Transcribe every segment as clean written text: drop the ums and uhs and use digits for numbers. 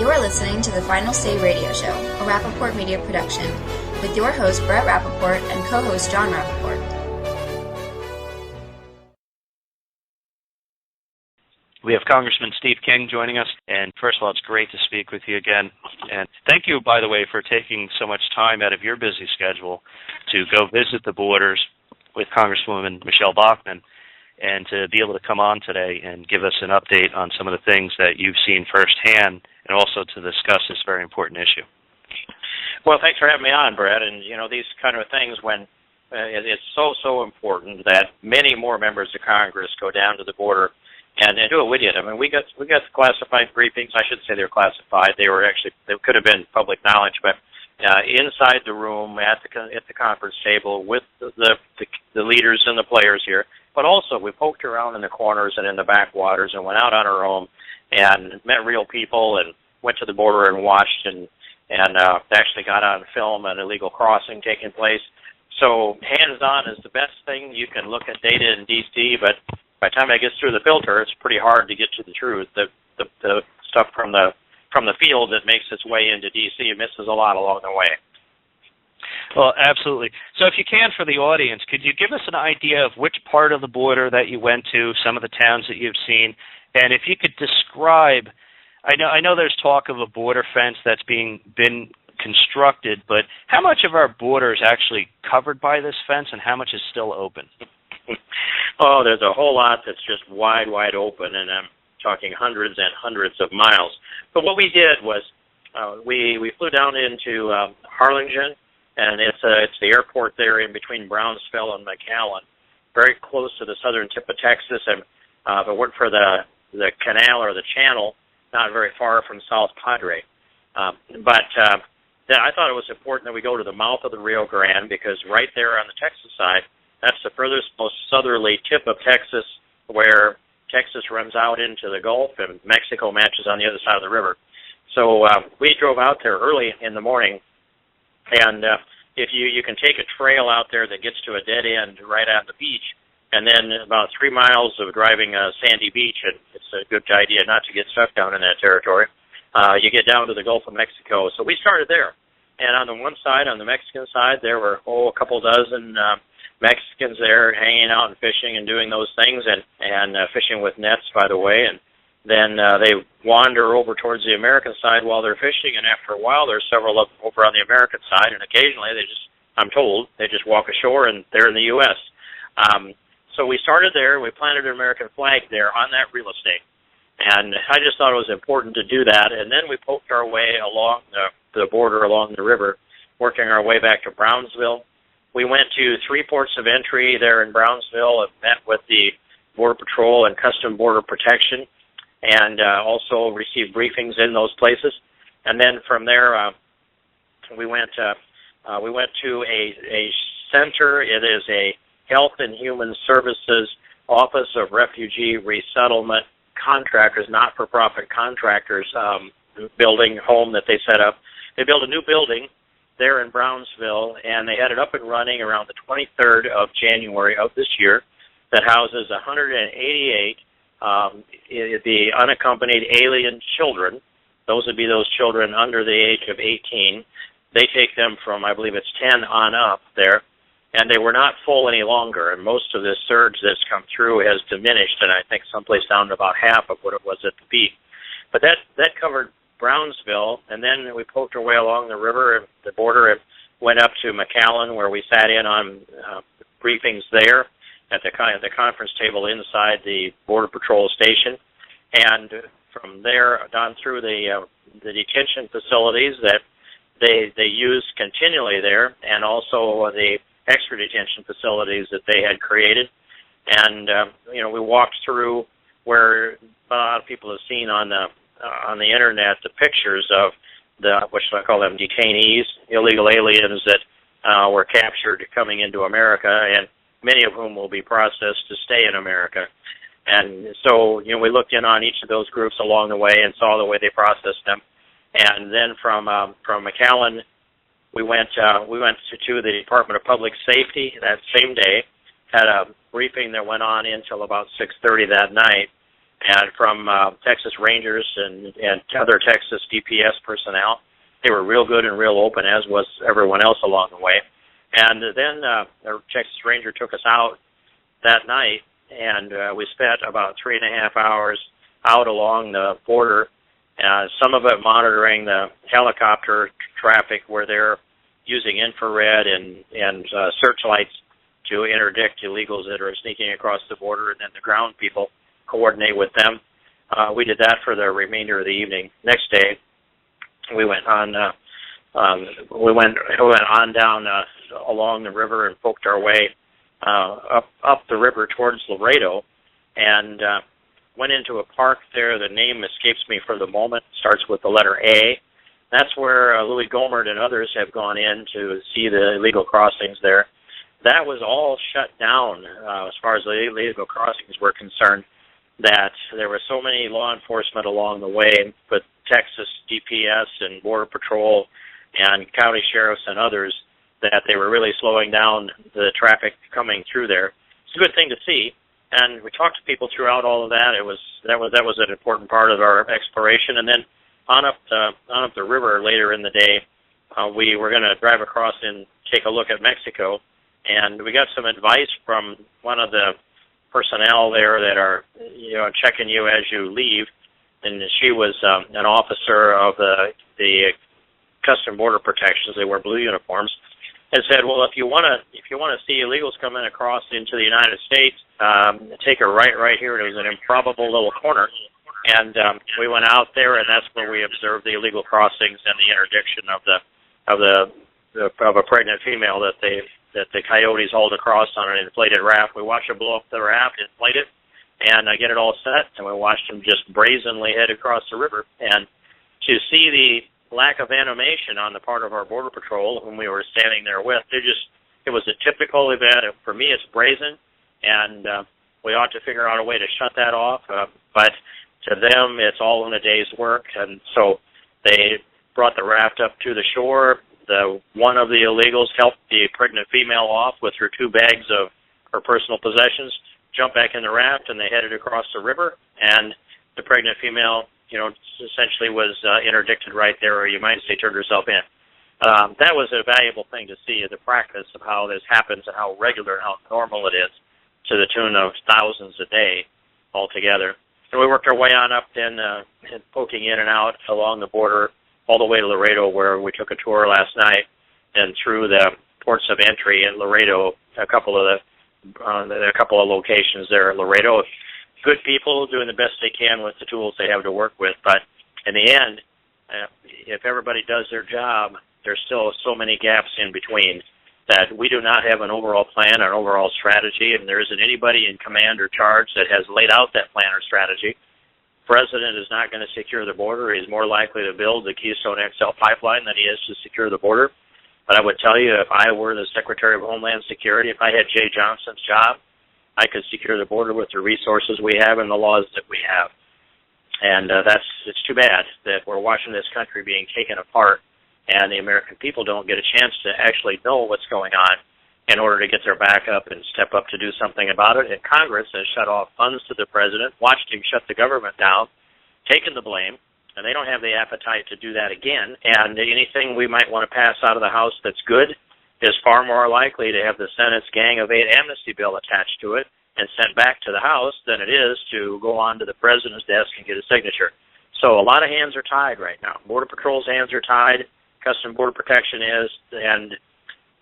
You are listening to the Final Say Radio Show, a Rappaport media production, with your host Brett Rappaport and co-host John Rappaport. We have Congressman Steve King joining us, and first of all, it's great to speak with you again. And thank you, by the way, for taking so much time out of your busy schedule to go visit the borders with Congresswoman Michelle Bachmann, and to be able to come on today and give us an update on some of the things that you've seen firsthand, and also to discuss this very important issue. Well, thanks for having me on, Brett. And, you know, these kind of things when it's so important that many more members of Congress go down to the border and do it with you. I mean, we got classified briefings. I shouldn't say they were classified. They could have been public knowledge, but inside the room at the conference table with the leaders and the players here. But also, we poked around in the corners and in the backwaters and went out on our own and met real people and went to the border and watched and actually got on film an illegal crossing taking place. So hands-on is the best thing. You can look at data in D.C., but by the time it gets through the filter, it's pretty hard to get to the truth. The stuff from the field that makes its way into D.C. misses a lot along the way. Well, absolutely. So if you can, for the audience, could you give us an idea of which part of the border that you went to, some of the towns that you've seen, and if you could describe, I know there's talk of a border fence that's been constructed, but how much of our border is actually covered by this fence and how much is still open? Oh, there's a whole lot that's just wide open, and I'm talking hundreds and hundreds of miles. But what we did was we flew down into Harlingen, and it's the airport there in between Brownsville and McAllen, very close to the southern tip of Texas, and if it weren't for the canal or the channel, not very far from South Padre. But I thought it was important that we go to the mouth of the Rio Grande, because right there on the Texas side, that's the furthest, most southerly tip of Texas, where Texas runs out into the Gulf and Mexico matches on the other side of the river. So we drove out there early in the morning, and if you can take a trail out there that gets to a dead end right at the beach, and then about 3 miles of driving a sandy beach, and it's a good idea not to get stuck down in that territory, you get down to the Gulf of Mexico. So we started there. And on the one side, on the Mexican side, there were a couple dozen Mexicans there hanging out and fishing and doing those things, and fishing with nets, by the way. And then they wander over towards the American side while they're fishing, and after a while there's several up over on the American side, and occasionally I'm told, they just walk ashore and they're in the U.S. So we started there. We planted an American flag there on that real estate. And I just thought it was important to do that. And then we poked our way along the border, along the river, working our way back to Brownsville. We went to 3 ports of entry there in Brownsville and met with the Border Patrol and Custom Border Protection, and also received briefings in those places. And then from there, we went to a center. It is a Health and Human Services Office of Refugee Resettlement Contractors, not-for-profit contractors, building home that they set up. They built a new building there in Brownsville, and they had it up and running around the 23rd of January of this year, that houses 188 the unaccompanied alien children. Those would be those children under the age of 18. They take them from, I believe it's 10 on up there, and they were not full any longer, and most of this surge that's come through has diminished, and I think someplace down to about half of what it was at the peak. But that covered Brownsville, and then we poked our way along the river and the border and went up to McAllen, where we sat in on briefings there at the conference table inside the Border Patrol station, and from there down through the detention facilities that they use continually there, and also the extra detention facilities that they had created. And we walked through where a lot of people have seen on the internet the pictures of what should I call them, detainees, illegal aliens that were captured coming into America, and many of whom will be processed to stay in America. And so we looked in on each of those groups along the way and saw the way they processed them. And then from McAllen, we went to the Department of Public Safety that same day, had a briefing that went on until about 6:30 that night, and from Texas Rangers and other Texas DPS personnel. They were real good and real open, as was everyone else along the way. And then the Texas Ranger took us out that night, and we spent about 3.5 hours out along the border, some of it monitoring the helicopter traffic where they're using infrared and searchlights to interdict illegals that are sneaking across the border, and then the ground people coordinate with them. We did that for the remainder of the evening. Next day, we went on down along the river and poked our way up the river towards Laredo, and went into a park there. The name escapes me for the moment. It starts with the letter A. That's where Louis Gohmert and others have gone in to see the illegal crossings there. That was all shut down as far as the illegal crossings were concerned, that there were so many law enforcement along the way, but Texas DPS and Border Patrol and county sheriffs and others, that they were really slowing down the traffic coming through there. It's a good thing to see, and we talked to people throughout all of that. That was an important part of our exploration. And then on up the river later in the day, we were going to drive across and take a look at Mexico, and we got some advice from one of the personnel there that are checking you as you leave, and she was an officer of the Custom Border Protections. They wear blue uniforms, and said, well, if you want to see illegals coming across into the United States, take a right here. It was an improbable little corner, and we went out there, and that's where we observed the illegal crossings and the interdiction of a pregnant female that the coyotes hauled across on an inflated raft. We watched her blow up the raft, inflate it, and get it all set, and we watched them just brazenly head across the river. And to see the lack of animation on the part of our Border Patrol, whom we were standing there with, it was a typical event. For me, it's brazen, and we ought to figure out a way to shut that off. But to them, it's all in a day's work, and so they brought the raft up to the shore. One of the illegals helped the pregnant female off with her 2 bags of her personal possessions, jumped back in the raft, and they headed across the river, and the pregnant female essentially was interdicted right there, or you might say turned herself in. That was a valuable thing to see, the practice of how this happens and how regular and how normal it is, to the tune of thousands a day altogether. And we worked our way on up then, poking in and out along the border, all the way to Laredo, where we took a tour last night, and through the ports of entry in Laredo, a couple of locations there at Laredo. Good people doing the best they can with the tools they have to work with, but in the end, if everybody does their job, there's still so many gaps in between that we do not have an overall plan or an overall strategy, and there isn't anybody in command or charge that has laid out that plan or strategy. The President is not going to secure the border. He's more likely to build the Keystone XL pipeline than he is to secure the border. But I would tell you, if I were the Secretary of Homeland Security, if I had Jay Johnson's job, I could secure the border with the resources we have and the laws that we have. And it's too bad that we're watching this country being taken apart, and the American people don't get a chance to actually know what's going on in order to get their back up and step up to do something about it. And Congress has shut off funds to the President, watched him shut the government down, taken the blame, and they don't have the appetite to do that again. And anything we might want to pass out of the House that's good is far more likely to have the Senate's Gang of 8 amnesty bill attached to it and sent back to the House than it is to go on to the President's desk and get a signature. So a lot of hands are tied right now. Border Patrol's hands are tied, Custom Border Protection is, and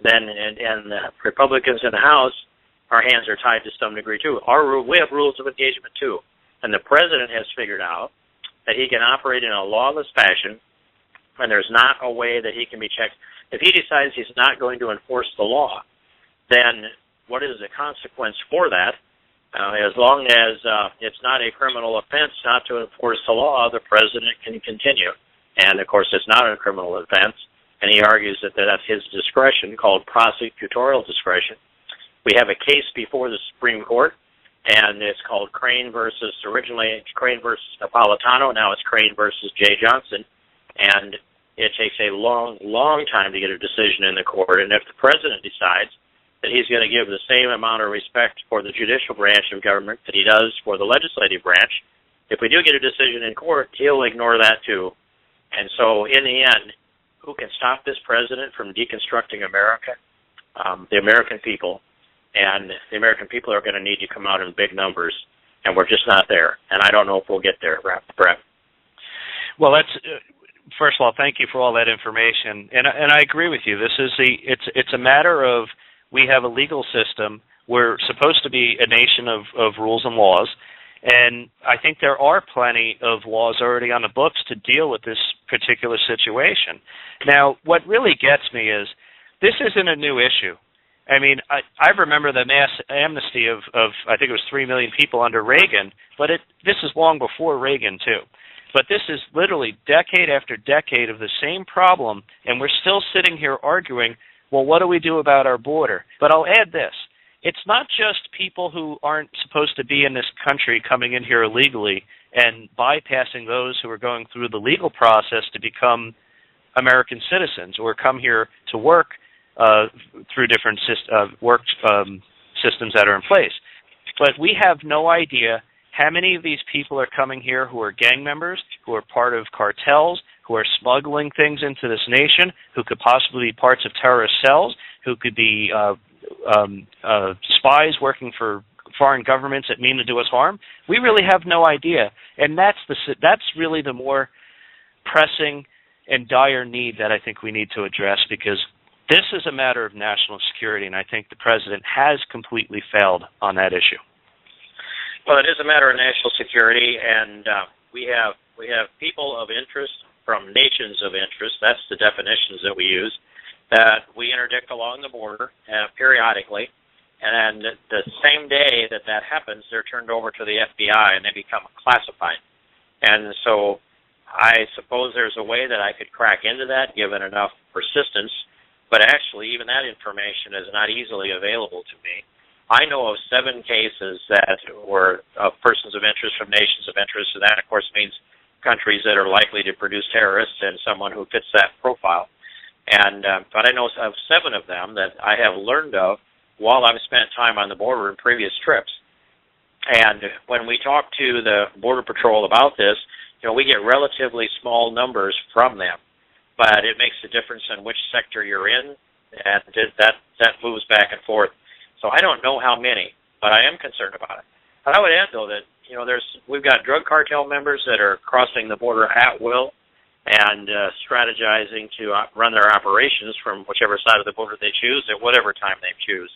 the Republicans in the House, our hands are tied to some degree too. We have rules of engagement too, and the President has figured out that he can operate in a lawless fashion, and there's not a way that he can be checked. If he decides he's not going to enforce the law, then what is the consequence for that? As long as it's not a criminal offense not to enforce the law, the President can continue. And, of course, it's not a criminal offense, and he argues that that's his discretion, called prosecutorial discretion. We have a case before the Supreme Court, and it's called originally Crane versus Napolitano, now it's Crane versus Jay Johnson, and it takes a long, long time to get a decision in the court. And if the President decides that he's going to give the same amount of respect for the judicial branch of government that he does for the legislative branch, if we do get a decision in court, he'll ignore that too. And so in the end, who can stop this president from deconstructing America? The American people. And the American people are going to need to come out in big numbers, and we're just not there. And I don't know if we'll get there, Brett. Well, that's first of all, thank you for all that information, and I agree with you. This is it's a matter of we have a legal system. We're supposed to be a nation of rules and laws, and I think there are plenty of laws already on the books to deal with this particular situation. Now, what really gets me is this isn't a new issue. I mean, I remember the mass amnesty of I think it was 3 million people under Reagan, but this is long before Reagan, too. But this is literally decade after decade of the same problem, and we're still sitting here arguing, well, what do we do about our border? But I'll add this. It's not just people who aren't supposed to be in this country coming in here illegally and bypassing those who are going through the legal process to become American citizens or come here to work through different systems that are in place. But we have no idea how many of these people are coming here who are gang members, who are part of cartels, who are smuggling things into this nation, who could possibly be parts of terrorist cells, who could be spies working for foreign governments that mean to do us harm. We really have no idea, and that's really the more pressing and dire need that I think we need to address, because this is a matter of national security, and I think the president has completely failed on that issue. Well, it is a matter of national security, and we have people of interest from nations of interest. That's the definitions that we use, that we interdict along the border periodically, and the same day that happens, they're turned over to the FBI and they become classified. And so I suppose there's a way that I could crack into that given enough persistence, but actually even that information is not easily available to me. I know of 7 cases that were of persons of interest from nations of interest, and that, of course, means countries that are likely to produce terrorists and someone who fits that profile. And but I know of 7 of them that I have learned of while I've spent time on the border in previous trips. And when we talk to the Border Patrol about this, we get relatively small numbers from them, but it makes a difference in which sector you're in, and that moves back and forth. So I don't know how many, but I am concerned about it. But I would add, though, that we've got drug cartel members that are crossing the border at will and strategizing to run their operations from whichever side of the border they choose at whatever time they choose.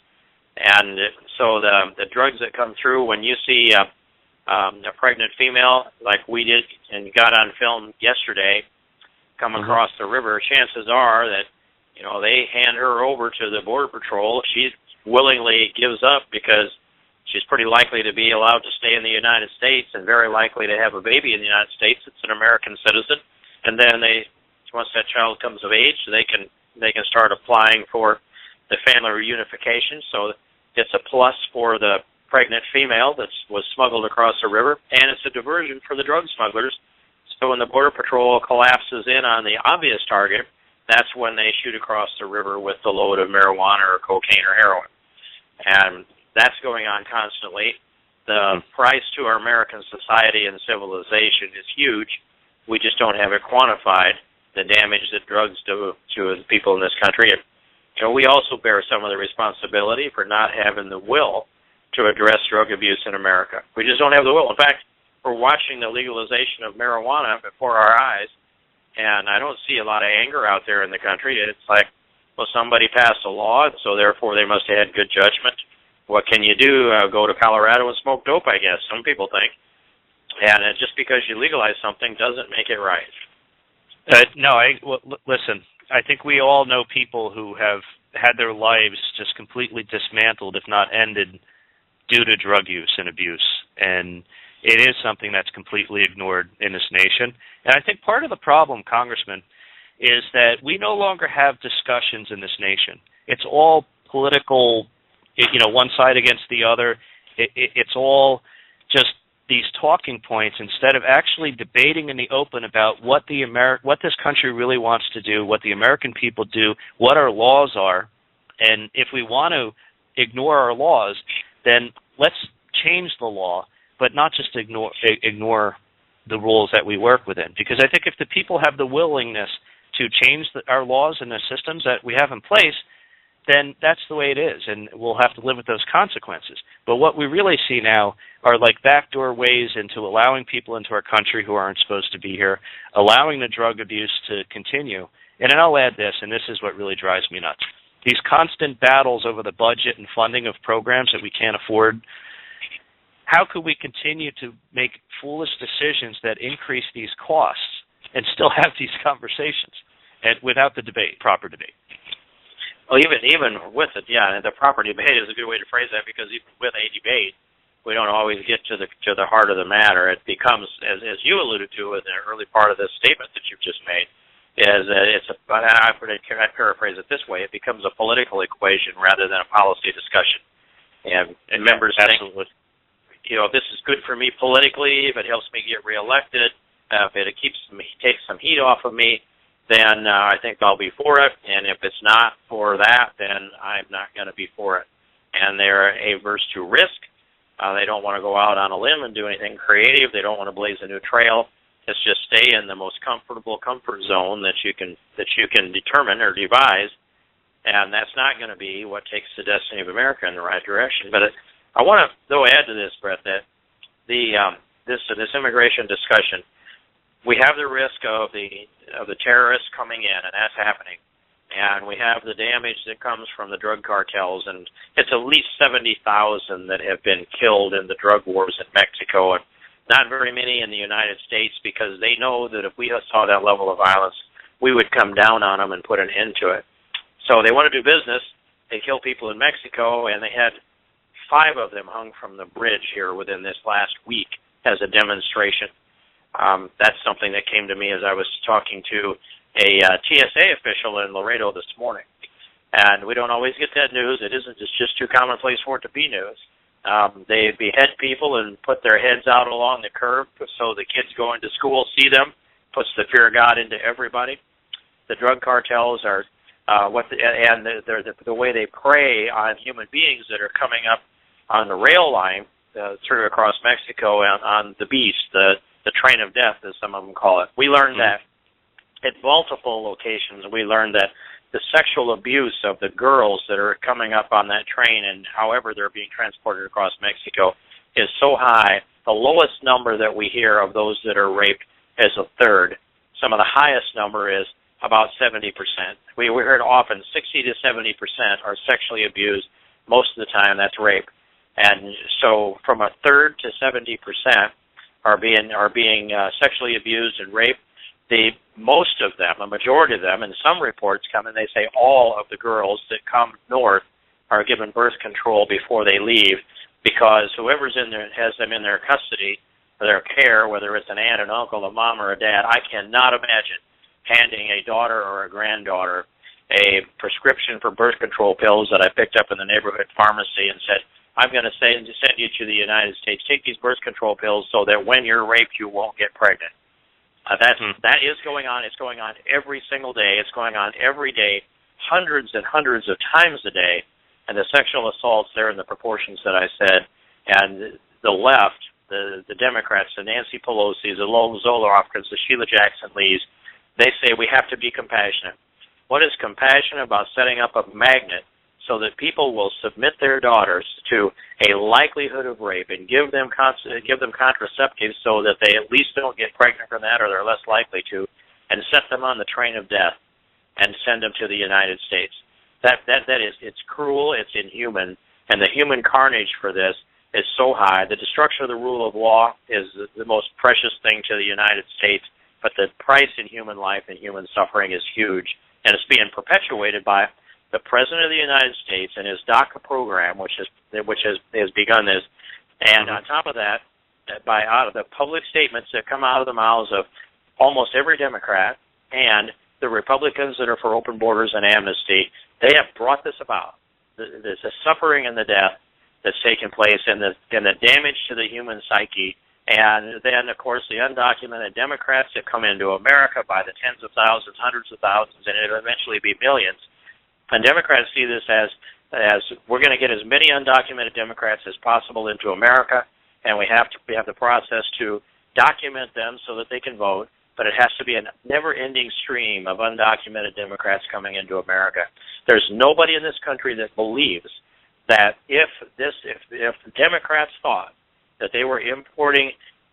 And so the drugs that come through, when you see a pregnant female like we did and got on film yesterday come across the river, chances are that they hand her over to the Border Patrol. She willingly gives up because she's pretty likely to be allowed to stay in the United States and very likely to have a baby in the United States. It's an American citizen, and then once that child comes of age, they can start applying for the family reunification. So it's a plus for the pregnant female that was smuggled across the river, and it's a diversion for the drug smugglers. So when the Border Patrol collapses in on the obvious target, that's when they shoot across the river with the load of marijuana or cocaine or heroin. And that's going on constantly. The price to our American society and civilization is huge. We just don't have it quantified, the damage that drugs do to the people in this country. And we also bear some of the responsibility for not having the will to address drug abuse in America. We just don't have the will. In fact, we're watching the legalization of marijuana before our eyes, and I don't see a lot of anger out there in the country. It's like, well, somebody passed a law, so therefore they must have had good judgment. What can you do? Go to Colorado and smoke dope, I guess, some people think. And just because you legalize something doesn't make it right. Listen, I think we all know people who have had their lives just completely dismantled, if not ended, due to drug use and abuse. And it is something that's completely ignored in this nation. And I think part of the problem, Congressman, is that we no longer have discussions in this nation. It's all political, one side against the other. It's all just these talking points instead of actually debating in the open about what this country really wants to do, what the American people do, what our laws are. And if we want to ignore our laws, then let's change the law, but not just ignore the rules that we work within. Because I think if the people have the willingness to change our laws and the systems that we have in place, then that's the way it is, and we'll have to live with those consequences. But what we really see now are like backdoor ways into allowing people into our country who aren't supposed to be here, allowing the drug abuse to continue. And then I'll add this, and this is what really drives me nuts. These constant battles over the budget and funding of programs that we can't afford. How could we continue to make foolish decisions that increase these costs and still have these conversations and without the debate, proper debate? Well, even with it, yeah, the proper debate is a good way to phrase that, because even with a debate, we don't always get to the heart of the matter. It becomes, as you alluded to in the early part of this statement that you've just made, I paraphrase it this way: it becomes a political equation rather than a policy discussion. And members think, if this is good for me politically, if it helps me get reelected, if it takes some heat off of me, then I think I'll be for it. And if it's not for that, then I'm not going to be for it. And they're averse to risk. They don't want to go out on a limb and do anything creative. They don't want to blaze a new trail. It's just stay in the most comfort zone that you can determine or devise. And that's not going to be what takes the destiny of America in the right direction. But I want to, though, add to this, Brett, that this immigration discussion, we have the risk of the terrorists coming in, and that's happening. And we have the damage that comes from the drug cartels, and it's at least 70,000 that have been killed in the drug wars in Mexico, and not very many in the United States, because they know that if we saw that level of violence, we would come down on them and put an end to it. So they want to do business. They kill people in Mexico, and they had 5 of them hung from the bridge here within this last week as a demonstration. That's something that came to me as I was talking to a TSA official in Laredo this morning. And we don't always get that news. It's just too commonplace for it to be news. They behead people and put their heads out along the curb so the kids going to school see them, puts the fear of God into everybody. The drug cartels are the way they prey on human beings that are coming up on the rail line through across Mexico and on the beast, the train of death, as some of them call it. We learned that at multiple locations. We learned that the sexual abuse of the girls that are coming up on that train and however they're being transported across Mexico is so high. The lowest number that we hear of those that are raped is a third. Some of the highest number is about 70%. We heard often 60 to 70% are sexually abused. Most of the time that's rape. And so from a third to 70% are being sexually abused and raped. Most of them, a majority of them, and some reports come and they say all of the girls that come north are given birth control before they leave, because whoever's in there has them in their custody, their care, whether it's an aunt, an uncle, a mom, or a dad. I cannot imagine handing a daughter or a granddaughter a prescription for birth control pills that I picked up in the neighborhood pharmacy and said, I'm going to send you to the United States. Take these birth control pills so that when you're raped, you won't get pregnant. That is going on. It's going on every single day. It's going on every day, hundreds and hundreds of times a day. And the sexual assaults there in the proportions that I said. And the left, the Democrats, the Nancy Pelosi's, the Lowell Zolofkins, the Sheila Jackson Lees, they say we have to be compassionate. What is compassion about setting up a magnet so that people will submit their daughters to a likelihood of rape and give them contraceptives so that they at least don't get pregnant from that, or they're less likely to, and set them on the train of death and send them to the United States? It's cruel, it's inhuman, and the human carnage for this is so high. The destruction of the rule of law is the most precious thing to the United States, but the price in human life and human suffering is huge, and it's being perpetuated by the President of the United States and his DACA program, which has begun this. And on top of that, out of the public statements that come out of the mouths of almost every Democrat and the Republicans that are for open borders and amnesty, they have brought this about. The suffering and the death that's taken place and the damage to the human psyche. And then, of course, the undocumented Democrats that come into America by the tens of thousands, hundreds of thousands, and it'll eventually be millions. And Democrats see this as we're going to get as many undocumented Democrats as possible into America, and we have the process to document them so that they can vote, but it has to be a never-ending stream of undocumented Democrats coming into America. There's nobody in this country that believes that if Democrats thought that they were importing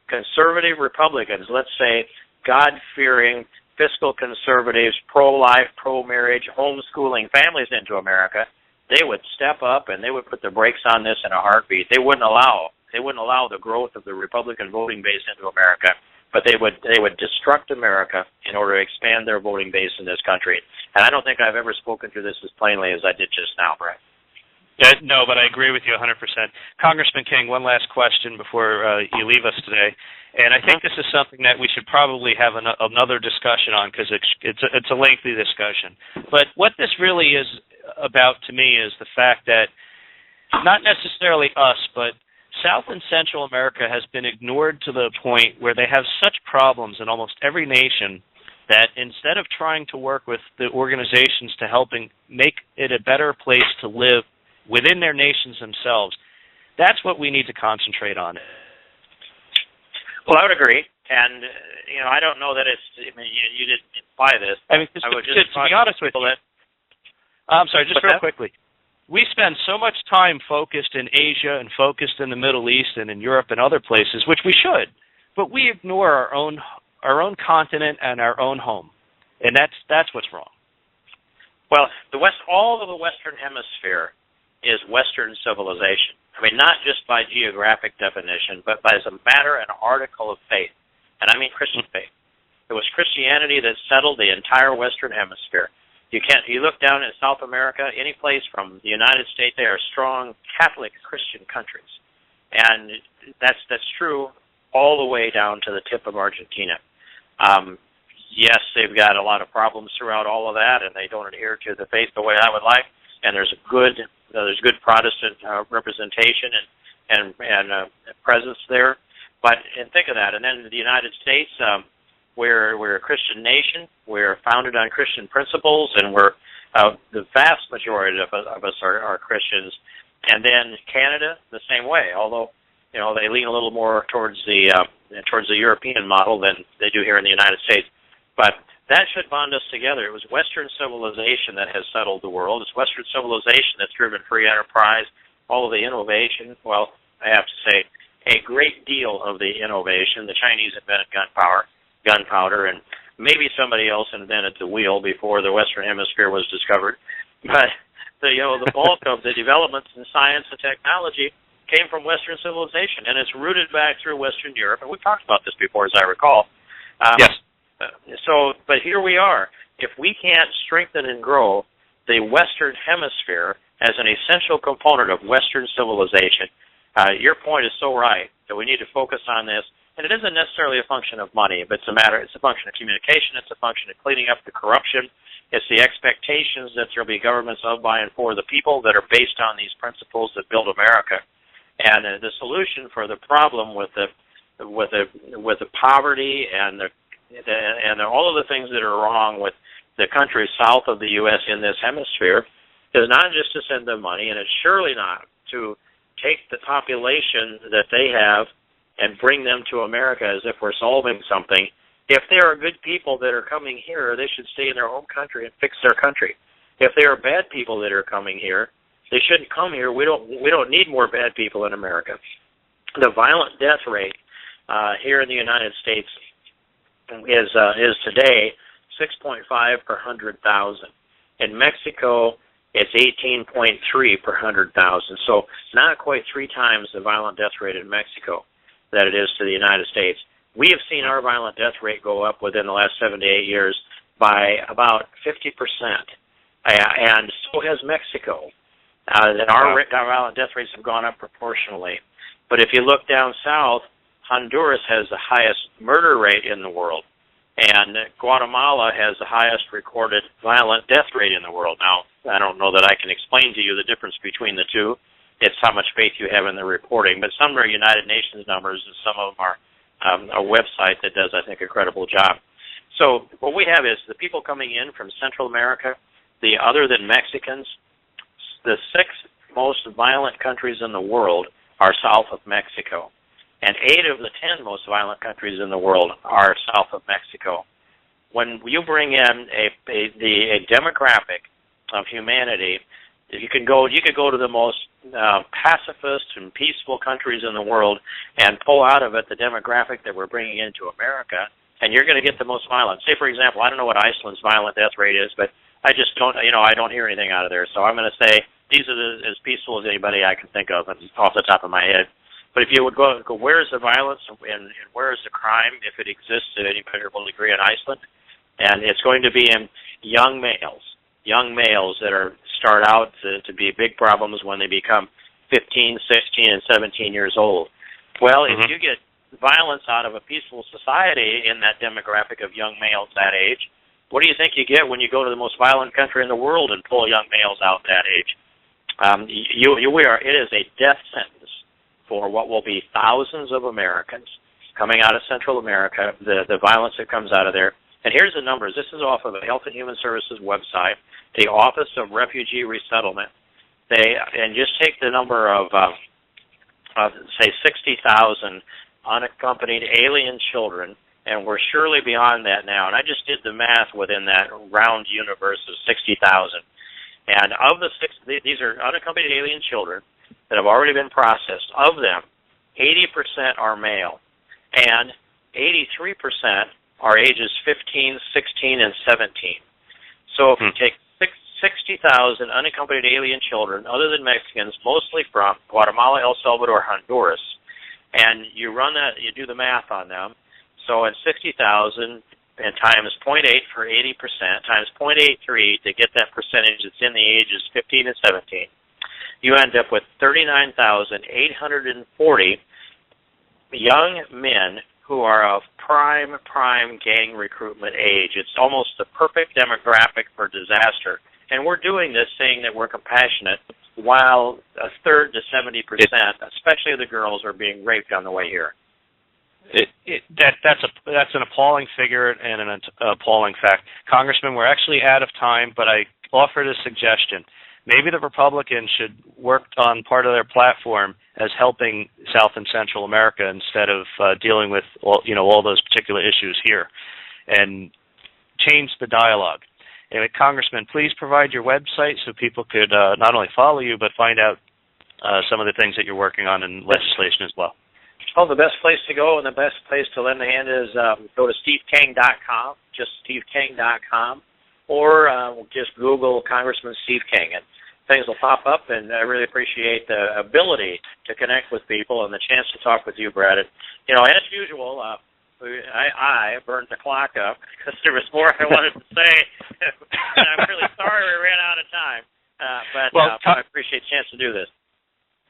conservative Republicans, let's say God-fearing, fiscal conservatives, pro-life, pro-marriage, homeschooling families into America, they would step up and they would put the brakes on this in a heartbeat. They wouldn't allow the growth of the Republican voting base into America, but they would destruct America in order to expand their voting base in this country. And I don't think I've ever spoken to this as plainly as I did just now, Brett. Yeah, no, but I agree with you 100%. Congressman King, one last question before you leave us today. And I think this is something that we should probably have another discussion on because it's a lengthy discussion. But what this really is about to me is the fact that not necessarily us, but South and Central America has been ignored to the point where they have such problems in almost every nation that instead of trying to work with the organizations to helping make it a better place to live within their nations themselves, that's what we need to concentrate on. Well, I would agree, and I don't know that it's. I mean, you didn't imply this. I mean, to be honest with you, I'm sorry, just real quickly. We spend so much time focused in Asia and focused in the Middle East and in Europe and other places, which we should, but we ignore our own continent and our own home, and that's what's wrong. Well, all of the Western Hemisphere is Western civilization. I mean, not just by geographic definition, but as a matter and article of faith. And I mean Christian faith. It was Christianity that settled the entire Western Hemisphere. You look down at South America, any place from the United States, they are strong Catholic Christian countries. And that's true all the way down to the tip of Argentina. Yes, they've got a lot of problems throughout all of that, and they don't adhere to the faith the way I would like. And there's good Protestant representation and presence there. But think of that. And then the United States, we're a Christian nation. We're founded on Christian principles, and we're the vast majority of us are Christians. And then Canada, the same way. Although they lean a little more towards the European model than they do here in the United States. But that should bond us together. It was Western civilization that has settled the world. It's Western civilization that's driven free enterprise, all of the innovation. Well, I have to say, a great deal of the innovation. The Chinese invented gunpowder, and maybe somebody else invented the wheel before the Western Hemisphere was discovered. But the bulk of the developments in science and technology came from Western civilization, and it's rooted back through Western Europe. And we've talked about this before, as I recall. Yes. But here we are. If we can't strengthen and grow the Western Hemisphere as an essential component of Western civilization, your point is so right that we need to focus on this. And it isn't necessarily a function of money, but it's a function of communication. It's a function of cleaning up the corruption. It's the expectations that there will be governments of, by, and for the people that are based on these principles that build America. And the solution for the problem with the poverty and all of the things that are wrong with the countries south of the U.S. in this hemisphere is not just to send them money, and it's surely not to take the population that they have and bring them to America as if we're solving something. If there are good people that are coming here, they should stay in their home country and fix their country. If there are bad people that are coming here, they shouldn't come here. We don't need more bad people in America. The violent death rate here in the United States is today 6.5 per 100,000. In Mexico, it's 18.3 per 100,000. So not quite 3 times the violent death rate in Mexico that it is to the United States. We have seen our violent death rate go up within the last 7 to 8 years by about 50%, and so has Mexico. And our violent death rates have gone up proportionally. But if you look down south, Honduras has the highest murder rate in the world, and Guatemala has the highest recorded violent death rate in the world. Now, I don't know that I can explain to you the difference between the two. It's how much faith you have in the reporting. But some are United Nations numbers, and some of them are a website that does, I think, a credible job. So what we have is the people coming in from Central America, the other than Mexicans, the 6 most violent countries in the world are south of Mexico. and 8 of the 10 most violent countries in the world are south of Mexico. When you bring in a demographic of humanity, you could go to the most pacifist and peaceful countries in the world and pull out of it the demographic that we're bringing into America, and you're going to get the most violent. Say, for example, I don't know what Iceland's violent death rate is, but I just don't, I don't hear anything out of there. So I'm going to say these are as peaceful as anybody I can think of off the top of my head. But if you would go where is the violence and where is the crime, if it exists to any measurable degree in Iceland? And it's going to be in young males that start out to be big problems when they become 15, 16, and 17 years old. Well, if you get violence out of a peaceful society in that demographic of young males that age, what do you think you get when you go to the most violent country in the world and pull young males out that age? It is a death sentence for what will be thousands of Americans coming out of Central America, the violence that comes out of there. And here's the numbers. This is off of the Health and Human Services website, the Office of Refugee Resettlement. And just take the number of say, 60,000 unaccompanied alien children, and we're surely beyond that now. And I just did the math within that round universe of 60,000. And of these are unaccompanied alien children that have already been processed. Of them, 80% are male, and 83% are ages 15, 16, and 17. So if you take 60,000 unaccompanied alien children, other than Mexicans, mostly from Guatemala, El Salvador, Honduras, and you do the math on them. So in 60,000 and times 0.8 for 80%, times 0.83 to get that percentage that's in the ages 15 and 17, you end up with 39,840 young men who are of prime gang recruitment age. It's almost the perfect demographic for disaster. And we're doing this saying that we're compassionate while a third to 70%, especially the girls, are being raped on the way here. That's an appalling figure and an appalling fact. Congressman, we're actually out of time, but I offered a suggestion. Maybe the Republicans should work on part of their platform as helping South and Central America instead of dealing with all those particular issues here, and change the dialogue. Anyway, Congressman, please provide your website so people could not only follow you but find out some of the things that you're working on in legislation as well. Oh, the best place to go and the best place to lend a hand is go to steveking.com, just steveking.com, or just Google Congressman Steve King, and things will pop up. And I really appreciate the ability to connect with people and the chance to talk with you, Brad. And, as usual, I burned the clock up because there was more I wanted to say. And I'm really sorry we ran out of time, but I appreciate the chance to do this.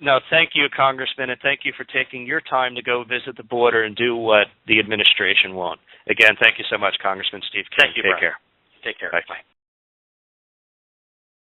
No, thank you, Congressman, and thank you for taking your time to go visit the border and do what the administration won't. Again, thank you so much, Congressman Steve King. Thank you, Take Brian. care. Take care. Bye.